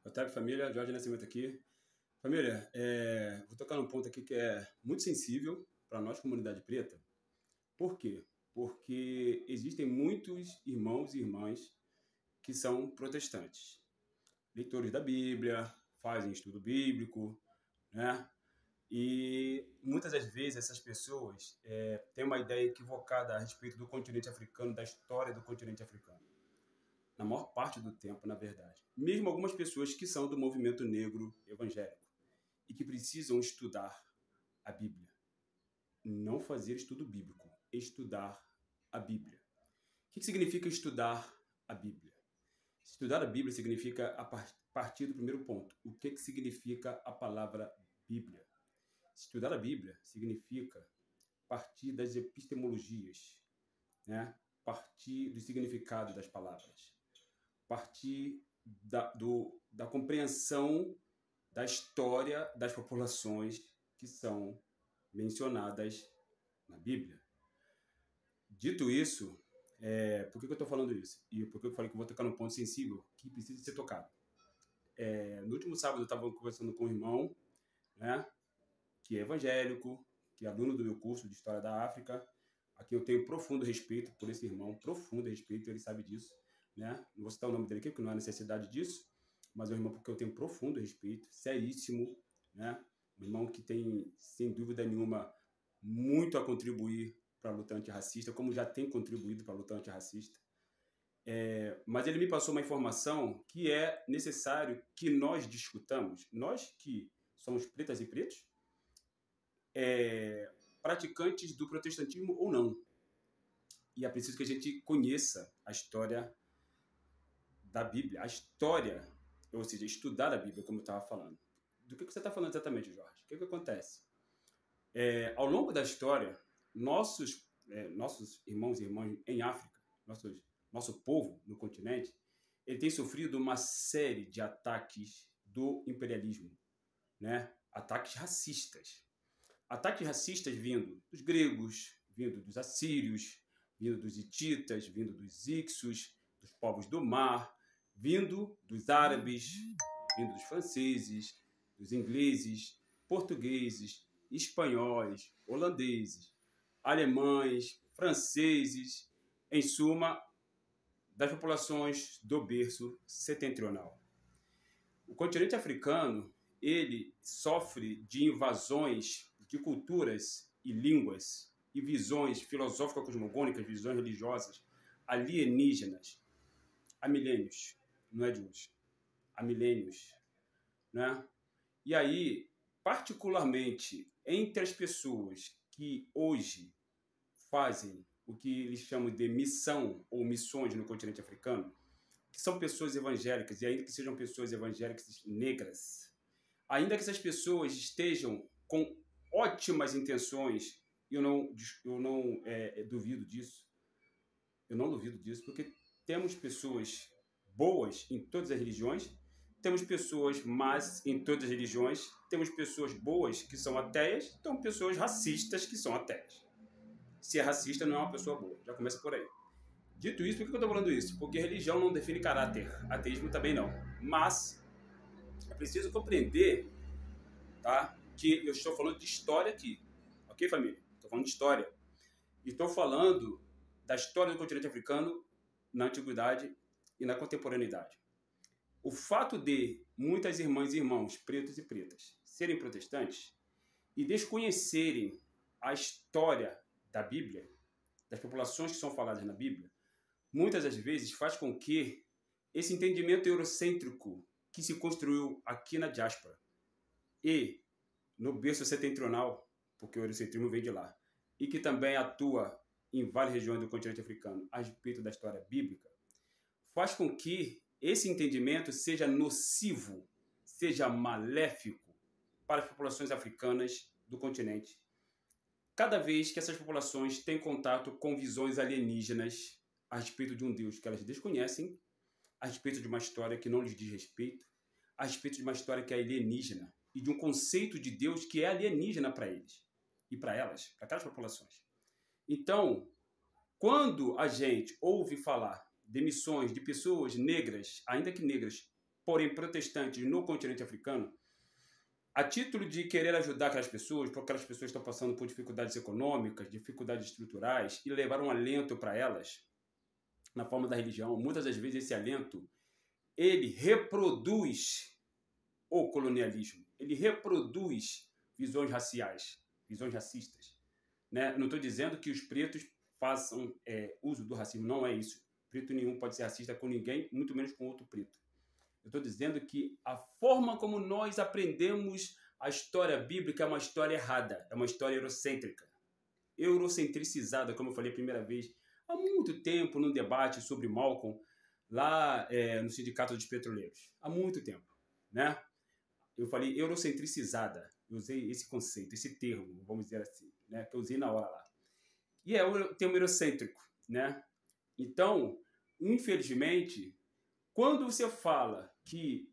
Otávio, família, Jorge Nascimento aqui. Família, vou tocar num ponto aqui que é muito sensível para nós, comunidade preta. Por quê? Porque existem muitos irmãos e irmãs que são protestantes. Leitores da Bíblia, fazem estudo bíblico, né? E muitas das vezes essas pessoas têm uma ideia equivocada a respeito do continente africano, da história do continente africano. Na maior parte do tempo, na verdade. Mesmo algumas pessoas que são do movimento negro evangélico e que precisam estudar a Bíblia. Não fazer estudo bíblico, estudar a Bíblia. O que significa estudar a Bíblia? Estudar a Bíblia significa partir do primeiro ponto. O que significa a palavra Bíblia? Estudar a Bíblia significa partir das epistemologias, né? Partir do significado das palavras, partir da compreensão da história das populações que são mencionadas na Bíblia. Dito isso, por que eu estou falando isso? E por que eu falei que eu vou tocar num ponto sensível que precisa ser tocado? No último sábado eu estava conversando com um irmão, né, que é evangélico, que é aluno do meu curso de História da África, a quem eu tenho profundo respeito por esse irmão, profundo respeito, ele sabe disso, né? Não vou citar o nome dele aqui, porque não há necessidade disso, mas é um irmão porque eu tenho profundo respeito, seríssimo, né? Um irmão que tem, sem dúvida nenhuma, muito a contribuir para a luta antirracista, como já tem contribuído para a luta antirracista. Mas ele me passou uma informação que é necessário que nós discutamos, nós que somos pretas e pretos, praticantes do protestantismo ou não. E é preciso que a gente conheça a história da Bíblia, a história, ou seja, estudar a Bíblia, como eu estava falando. Do que você está falando exatamente, Jorge? O que acontece? Ao longo da história, nossos irmãos e irmãs em África, nosso povo no continente, ele tem sofrido uma série de ataques do imperialismo, né? Ataques racistas. Ataques racistas vindo dos gregos, vindo dos assírios, vindo dos hititas, vindo dos hicsos, dos povos do mar, vindo dos árabes, vindo dos franceses, dos ingleses, portugueses, espanhóis, holandeses, alemães, franceses, em suma, das populações do berço setentrional. O continente africano, ele sofre de invasões de culturas e línguas e visões filosófico-cosmogônicas, visões religiosas, alienígenas, há milênios, não é de hoje, há milênios, né? E aí, particularmente entre as pessoas que hoje fazem o que eles chamam de missão ou missões no continente africano, que são pessoas evangélicas, e ainda que sejam pessoas evangélicas negras, ainda que essas pessoas estejam com ótimas intenções, eu não duvido disso, porque temos pessoas boas em todas as religiões, temos pessoas más em todas as religiões, temos pessoas boas que são ateias, então pessoas racistas que são ateias. Se é racista, não é uma pessoa boa, já começa por aí. Dito isso, por que eu estou falando isso? Porque religião não define caráter, ateísmo também não. Mas é preciso compreender, tá, que eu estou falando de história aqui. Ok, família? Estou falando de história. E estou falando da história do continente africano na antiguidade e na contemporaneidade. O fato de muitas irmãs e irmãos, pretos e pretas, serem protestantes e desconhecerem a história da Bíblia, das populações que são faladas na Bíblia, muitas das vezes faz com que esse entendimento eurocêntrico que se construiu aqui na diáspora e no berço setentrional, porque o eurocentrismo vem de lá, e que também atua em várias regiões do continente africano a respeito da história bíblica, faz com que esse entendimento seja nocivo, seja maléfico para as populações africanas do continente, cada vez que essas populações têm contato com visões alienígenas a respeito de um Deus que elas desconhecem, a respeito de uma história que não lhes diz respeito, a respeito de uma história que é alienígena e de um conceito de Deus que é alienígena para eles e para elas, para aquelas populações. Então, quando a gente ouve falar de missões de pessoas negras, ainda que negras, porém protestantes no continente africano, a título de querer ajudar aquelas pessoas, porque aquelas pessoas estão passando por dificuldades econômicas, dificuldades estruturais, e levar um alento para elas, na forma da religião, muitas das vezes esse alento, ele reproduz o colonialismo, ele reproduz visões raciais, visões racistas. Né? Não estou dizendo que os pretos façam uso do racismo, não é isso. Preto nenhum pode ser racista com ninguém, muito menos com outro preto. Eu estou dizendo que a forma como nós aprendemos a história bíblica é uma história errada, é uma história eurocêntrica. Eurocentricizada, como eu falei a primeira vez, há muito tempo num debate sobre Malcolm, lá no Sindicato dos Petroleiros. Há muito tempo. Né? Eu falei eurocentricizada, eu usei esse conceito, esse termo, vamos dizer assim, né? Que eu usei na hora lá. E é o termo eurocêntrico. Né? Então, infelizmente, quando você fala que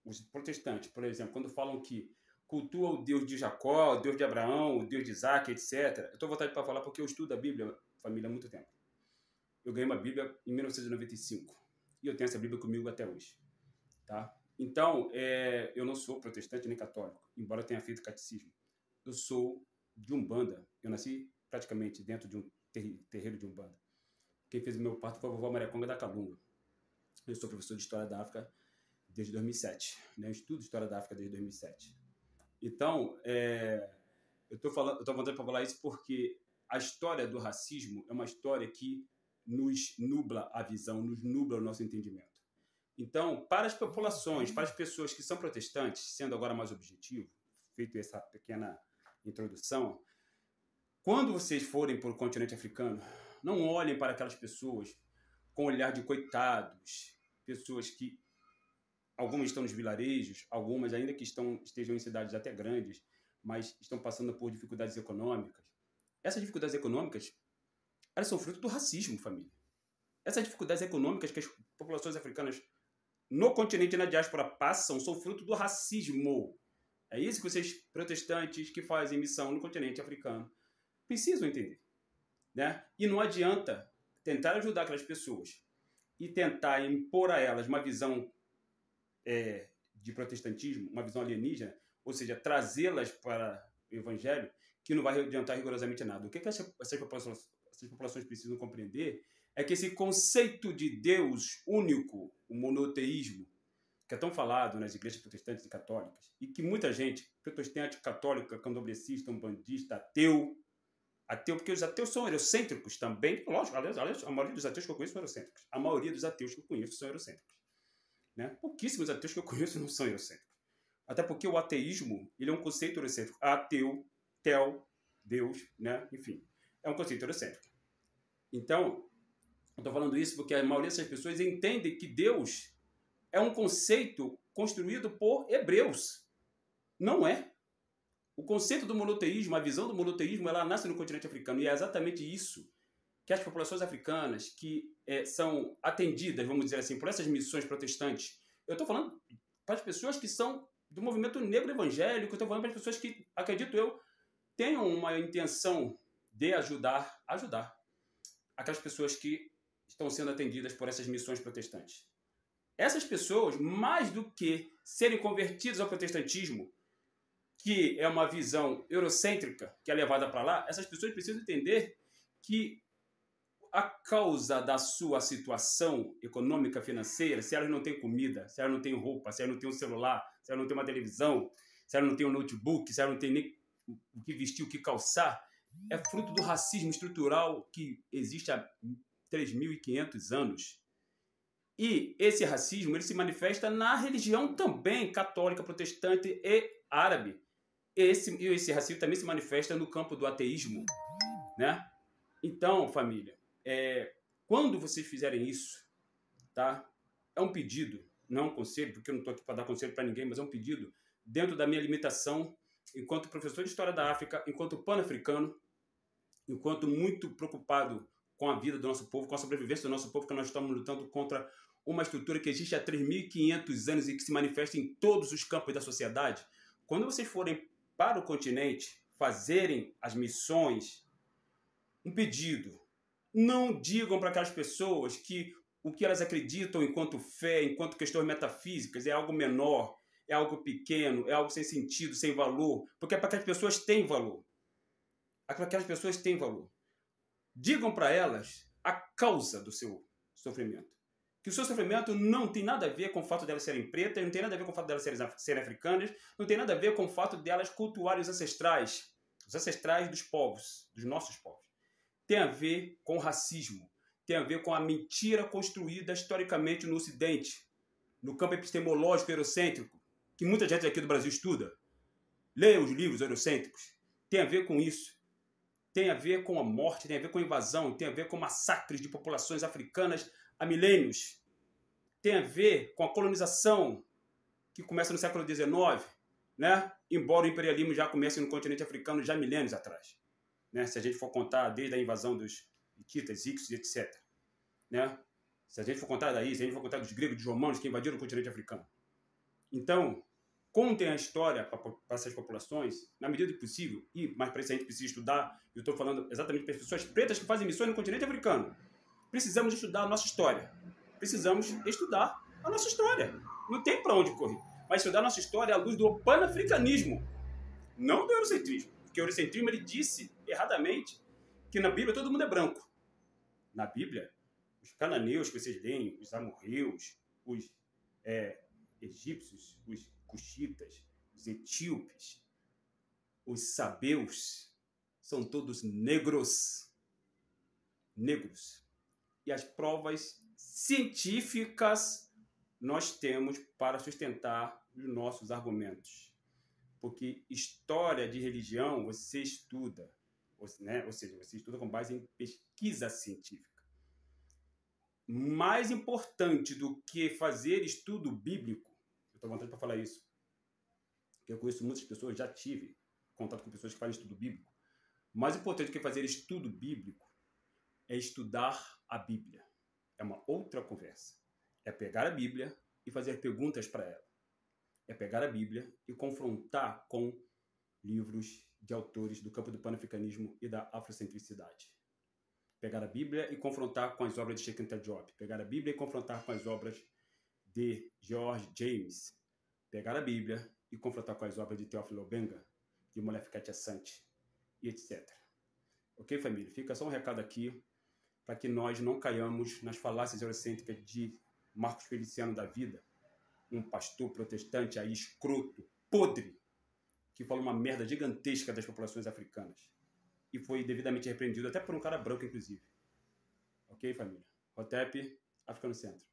os protestantes, por exemplo, quando falam que cultua o Deus de Jacó, o Deus de Abraão, o Deus de Isaac, etc. Eu estou à vontade para falar porque eu estudo a Bíblia, família, há muito tempo. Eu ganhei uma Bíblia em 1995 e eu tenho essa Bíblia comigo até hoje. Tá? Então, eu não sou protestante nem católico, embora eu tenha feito catecismo. Eu sou de Umbanda. Eu nasci praticamente dentro de um terreiro de Umbanda. Quem fez o meu parto foi a vovó Maria Conga da Calunga. Eu sou professor de História da África desde 2007. Né? Eu estudo História da África desde 2007. Então, eu estou vontade para falar isso porque a história do racismo é uma história que nos nubla a visão, nos nubla o nosso entendimento. Então, para as populações, para as pessoas que são protestantes, sendo agora mais objetivo, feito essa pequena introdução, quando vocês forem para o continente africano, não olhem para aquelas pessoas com olhar de coitados, pessoas que algumas estão nos vilarejos, algumas ainda que estejam em cidades até grandes, mas estão passando por dificuldades econômicas. Essas dificuldades econômicas, elas são fruto do racismo, família. Essas dificuldades econômicas que as populações africanas no continente e na diáspora passam são fruto do racismo. É isso que vocês, protestantes, que fazem missão no continente africano, precisam entender. Né? E não adianta tentar ajudar aquelas pessoas e tentar impor a elas uma visão de protestantismo, uma visão alienígena, ou seja, trazê-las para o evangelho, que não vai adiantar rigorosamente nada. O que essas populações precisam compreender é que esse conceito de Deus único, o monoteísmo, que é tão falado nas igrejas protestantes e católicas, e que muita gente, protestante, católica, candomblessista, umbandista, ateu, porque os ateus são eurocêntricos também, lógico, aliás, a maioria dos ateus que eu conheço são eurocêntricos. A maioria dos ateus que eu conheço são eurocêntricos. Né? Pouquíssimos ateus que eu conheço não são eurocêntricos. Até porque o ateísmo ele é um conceito eurocêntrico. Ateu, tel, Deus, né? Enfim, é um conceito eurocêntrico. Então, eu estou falando isso porque a maioria dessas pessoas entende que Deus é um conceito construído por hebreus. Não é. O conceito do monoteísmo, a visão do monoteísmo, ela nasce no continente africano. E é exatamente isso que as populações africanas que são atendidas, vamos dizer assim, por essas missões protestantes. Eu estou falando para as pessoas que são do movimento negro evangélico, eu estou falando para as pessoas que, acredito eu, tenham uma intenção de ajudar aquelas pessoas que estão sendo atendidas por essas missões protestantes. Essas pessoas, mais do que serem convertidas ao protestantismo, que é uma visão eurocêntrica, que é levada para lá, essas pessoas precisam entender que a causa da sua situação econômica, financeira, se elas não têm comida, se elas não têm roupa, se elas não têm um celular, se elas não têm uma televisão, se elas não têm um notebook, se elas não têm nem o que vestir, o que calçar, é fruto do racismo estrutural que existe há 3.500 anos. E esse racismo ele se manifesta na religião também, católica, protestante e árabe. Esse racismo também se manifesta no campo do ateísmo. Né? Então, família, quando vocês fizerem isso, tá? É um pedido, não é um conselho, porque eu não estou aqui para dar conselho para ninguém, mas é um pedido dentro da minha limitação, enquanto professor de História da África, enquanto pan-africano, enquanto muito preocupado com a vida do nosso povo, com a sobrevivência do nosso povo, que nós estamos lutando contra uma estrutura que existe há 3.500 anos e que se manifesta em todos os campos da sociedade. Quando vocês forem para o continente fazerem as missões, um pedido: não digam para aquelas pessoas que o que elas acreditam enquanto fé, enquanto questões metafísicas, é algo menor, é algo pequeno, é algo sem sentido, sem valor, porque é para aquelas pessoas têm valor. Aquelas pessoas têm valor. Digam para elas a causa do seu sofrimento. Que o seu sofrimento não tem nada a ver com o fato de elas serem pretas, não tem nada a ver com o fato de elas serem africanas, não tem nada a ver com o fato de elas cultuarem os ancestrais dos povos, dos nossos povos. Tem a ver com o racismo, tem a ver com a mentira construída historicamente no Ocidente, no campo epistemológico eurocêntrico, que muita gente aqui do Brasil estuda. Leia os livros eurocêntricos. Tem a ver com isso. Tem a ver com a morte, tem a ver com a invasão, tem a ver com massacres de populações africanas há milênios. Tem a ver com a colonização que começa no século XIX, né? Embora o imperialismo já comece no continente africano já milênios atrás. Né? Se a gente for contar desde a invasão dos hititas, hicsos, etc. Né? Se a gente for contar daí, se a gente for contar dos gregos, dos romanos que invadiram o continente africano. Então, contem a história para essas populações, na medida do possível, mas para isso a gente precisa estudar, eu estou falando exatamente para as pessoas pretas que fazem missões no continente africano. Precisamos estudar a nossa história. Precisamos estudar a nossa história. Não tem para onde correr. Mas estudar a nossa história à luz do panafricanismo, não do eurocentrismo. Porque o eurocentrismo ele disse erradamente que na Bíblia todo mundo é branco. Na Bíblia, os cananeus que vocês leem, os amorreus, os egípcios, os cuxitas, os etíopes, os sabeus, são todos negros. Negros. E as provas científicas nós temos para sustentar os nossos argumentos. Porque história de religião você estuda, né? Ou seja, você estuda com base em pesquisa científica. Mais importante do que fazer estudo bíblico, eu estou vontade para falar isso, porque eu conheço muitas pessoas, já tive contato com pessoas que fazem estudo bíblico. Mais importante do que fazer estudo bíblico é estudar a Bíblia. É uma outra conversa. É pegar a Bíblia e fazer perguntas para ela. É pegar a Bíblia e confrontar com livros de autores do campo do panafricanismo e da afrocentricidade. Pegar a Bíblia e confrontar com as obras de Cheikh Anta Diop. Pegar a Bíblia e confrontar com as obras de George James. Pegar a Bíblia e confrontar com as obras de Théophile Obenga, de Molla Fikete Asante, e etc. Ok, família? Fica só um recado aqui para que nós não caiamos nas falácias eurocêntricas de Marcos Feliciano da vida, um pastor protestante aí escroto, podre, que falou uma merda gigantesca das populações africanas. E foi devidamente repreendido, até por um cara branco, inclusive. Ok, família? Hotep, África no Centro.